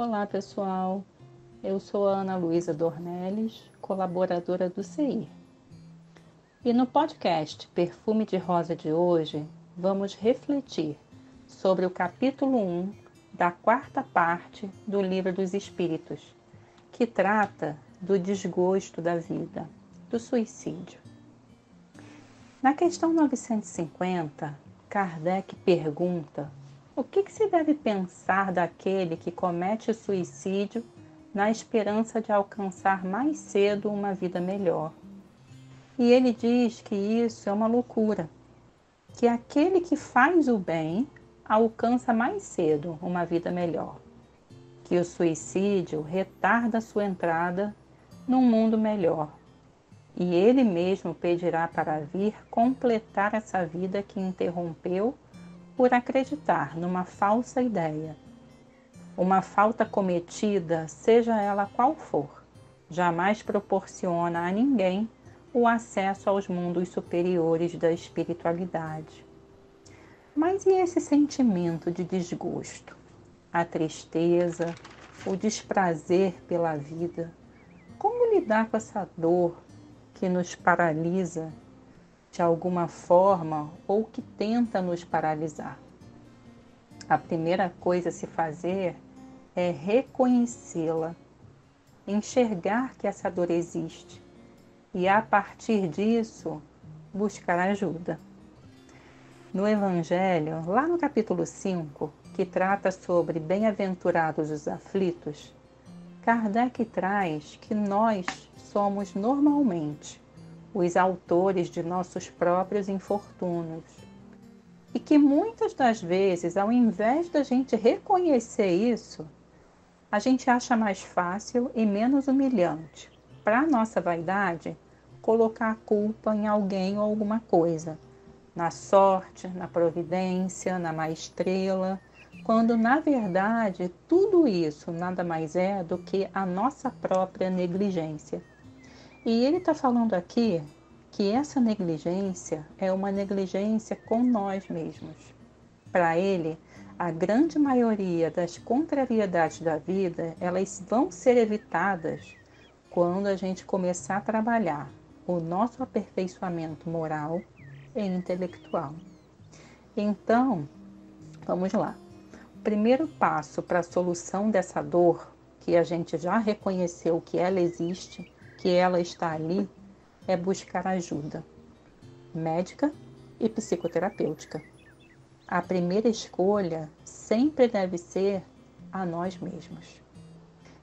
Olá, pessoal. Eu sou a Ana Luísa Dornelles, colaboradora do CI. E no podcast Perfume de Rosa de hoje, vamos refletir sobre o capítulo 1 da quarta parte do Livro dos Espíritos, que trata do desgosto da vida, do suicídio. Na questão 950, Kardec pergunta: o que se deve pensar daquele que comete suicídio na esperança de alcançar mais cedo uma vida melhor? E ele diz que isso é uma loucura, que aquele que faz o bem alcança mais cedo uma vida melhor, que o suicídio retarda sua entrada num mundo melhor, e ele mesmo pedirá para vir completar essa vida que interrompeu por acreditar numa falsa ideia. Uma falta cometida, seja ela qual for, jamais proporciona a ninguém o acesso aos mundos superiores da espiritualidade. Mas e esse sentimento de desgosto? A tristeza, o desprazer pela vida? Como lidar com essa dor que nos paralisa de alguma forma ou que tenta nos paralisar? A primeira coisa a se fazer é reconhecê-la, enxergar que essa dor existe e, a partir disso, buscar ajuda. No Evangelho, lá no capítulo 5, que trata sobre bem-aventurados os aflitos, Kardec traz que nós somos normalmente os autores de nossos próprios infortúnios. E que muitas das vezes, ao invés da gente reconhecer isso, a gente acha mais fácil e menos humilhante, para a nossa vaidade, colocar a culpa em alguém ou alguma coisa, na sorte, na providência, na má estrela, quando na verdade tudo isso nada mais é do que a nossa própria negligência. E ele está falando aqui que essa negligência é uma negligência com nós mesmos. Para ele, a grande maioria das contrariedades da vida, elas vão ser evitadas quando a gente começar a trabalhar o nosso aperfeiçoamento moral e intelectual. Então, vamos lá. O primeiro passo para a solução dessa dor, que a gente já reconheceu que ela existe, que ela está ali, é buscar ajuda médica e psicoterapêutica. A primeira escolha sempre deve ser a nós mesmos.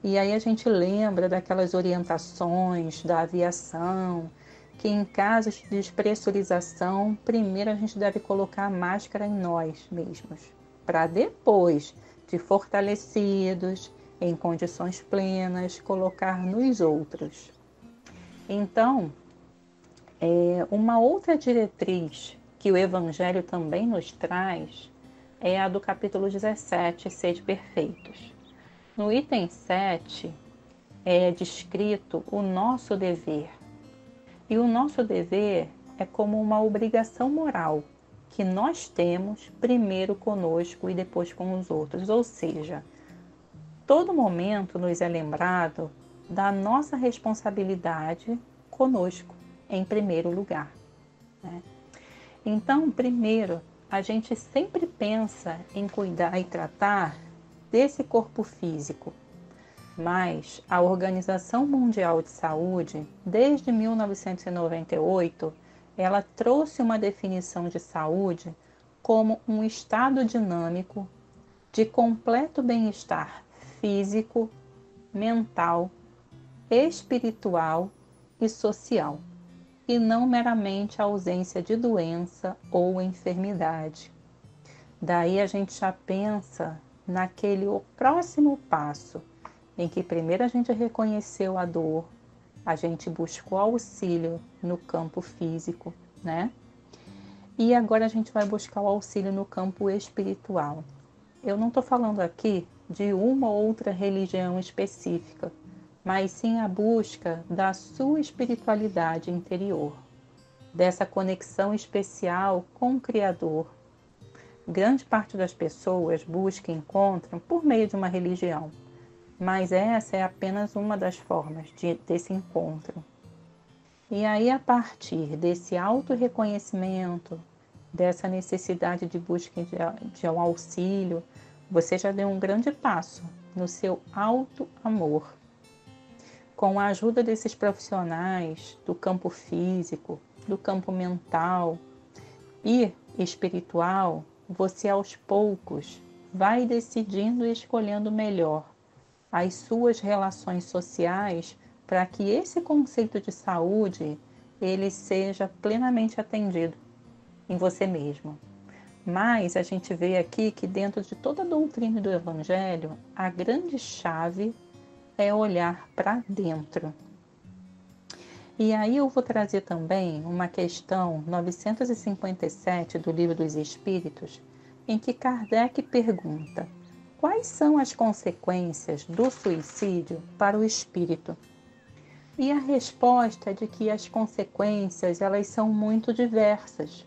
E aí a gente lembra daquelas orientações da aviação, que em casos de despressurização, primeiro a gente deve colocar a máscara em nós mesmos, para depois, de fortalecidos, em condições plenas, colocar nos outros. Então, uma outra diretriz que o Evangelho também nos traz é a do capítulo 17, Sede Perfeitos. No item 7 é descrito o nosso dever. E o nosso dever é como uma obrigação moral que nós temos primeiro conosco e depois com os outros. Ou seja, todo momento nos é lembrado da nossa responsabilidade conosco, em primeiro lugar, né? Então, primeiro, a gente sempre pensa em cuidar e tratar desse corpo físico, mas a Organização Mundial de Saúde, desde 1998, ela trouxe uma definição de saúde como um estado dinâmico de completo bem-estar físico, mental, espiritual e social, e não meramente a ausência de doença ou enfermidade. Daí a gente já pensa naquele próximo passo, em que primeiro a gente reconheceu a dor, a gente buscou auxílio no campo físico, né? E agora a gente vai buscar o auxílio no campo espiritual. Eu não estou falando aqui de uma ou outra religião específica, mas sim a busca da sua espiritualidade interior, dessa conexão especial com o Criador. Grande parte das pessoas busca e encontram por meio de uma religião, Mas essa é apenas uma das formas desse encontro. E aí, a partir desse auto-reconhecimento, dessa necessidade de busca de um auxílio, você já deu um grande passo no seu auto-amor. Com a ajuda desses profissionais do campo físico, do campo mental e espiritual, você aos poucos vai decidindo e escolhendo melhor as suas relações sociais para que esse conceito de saúde ele seja plenamente atendido em você mesmo. Mas a gente vê aqui que dentro de toda a doutrina do Evangelho, a grande chave é olhar para dentro. E aí eu vou trazer também uma questão 957 do Livro dos Espíritos, em que Kardec pergunta: quais são as consequências do suicídio para o espírito? E a resposta é de que as consequências elas são muito diversas.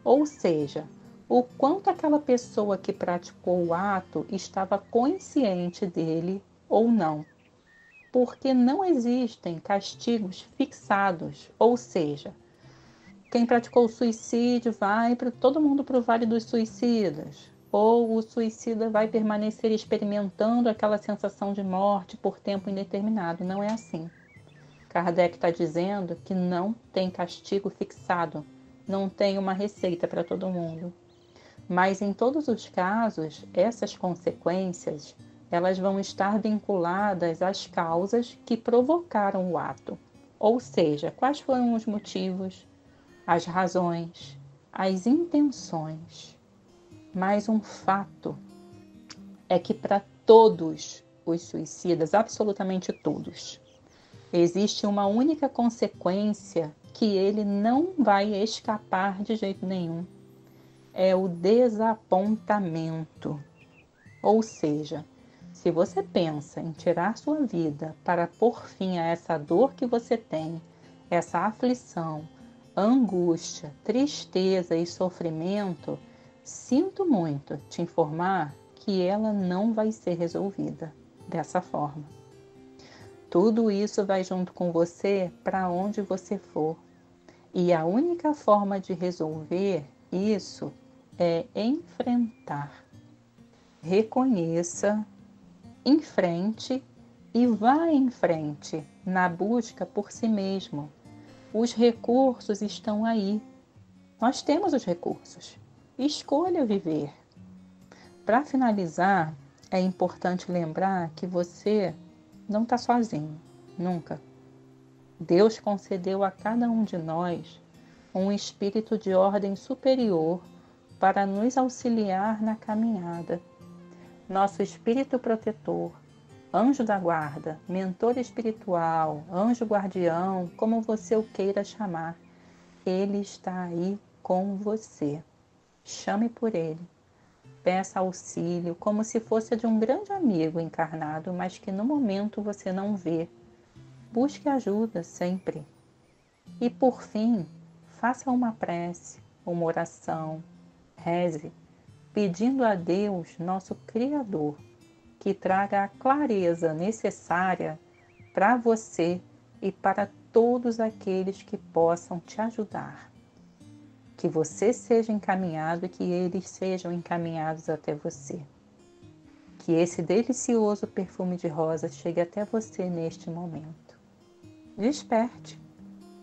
Ou seja, o quanto aquela pessoa que praticou o ato estava consciente dele ou não. Porque não existem castigos fixados, ou seja, quem praticou o suicídio vai todo mundo para o Vale dos Suicidas, ou o suicida vai permanecer experimentando aquela sensação de morte por tempo indeterminado. Não é assim. Kardec está dizendo que não tem castigo fixado, não tem uma receita para todo mundo. Mas em todos os casos, essas consequências elas vão estar vinculadas às causas que provocaram o ato. Ou seja, quais foram os motivos, as razões, as intenções. Mas um fato é que para todos os suicidas, absolutamente todos, existe uma única consequência que ele não vai escapar de jeito nenhum. É o desapontamento. Ou seja, se você pensa em tirar sua vida para pôr fim a essa dor que você tem, essa aflição, angústia, tristeza e sofrimento, sinto muito te informar que ela não vai ser resolvida dessa forma. Tudo isso vai junto com você para onde você for. E a única forma de resolver isso é enfrentar. Reconheça, enfrente e vá em frente na busca por si mesmo. Os recursos estão aí. Nós temos os recursos. Escolha viver. Para finalizar, é importante lembrar que você não está sozinho, nunca. Deus concedeu a cada um de nós um espírito de ordem superior para nos auxiliar na caminhada. Nosso espírito protetor, anjo da guarda, mentor espiritual, anjo guardião, como você o queira chamar, ele está aí com você. Chame por ele. Peça auxílio como se fosse de um grande amigo encarnado, mas que no momento você não vê. Busque ajuda sempre. E por fim, faça uma prece, uma oração, reze, pedindo a Deus, nosso Criador, que traga a clareza necessária para você e para todos aqueles que possam te ajudar. Que você seja encaminhado e que eles sejam encaminhados até você. Que esse delicioso perfume de rosa chegue até você neste momento. Desperte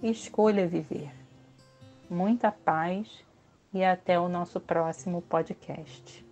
e escolha viver. Muita paz e até o nosso próximo podcast.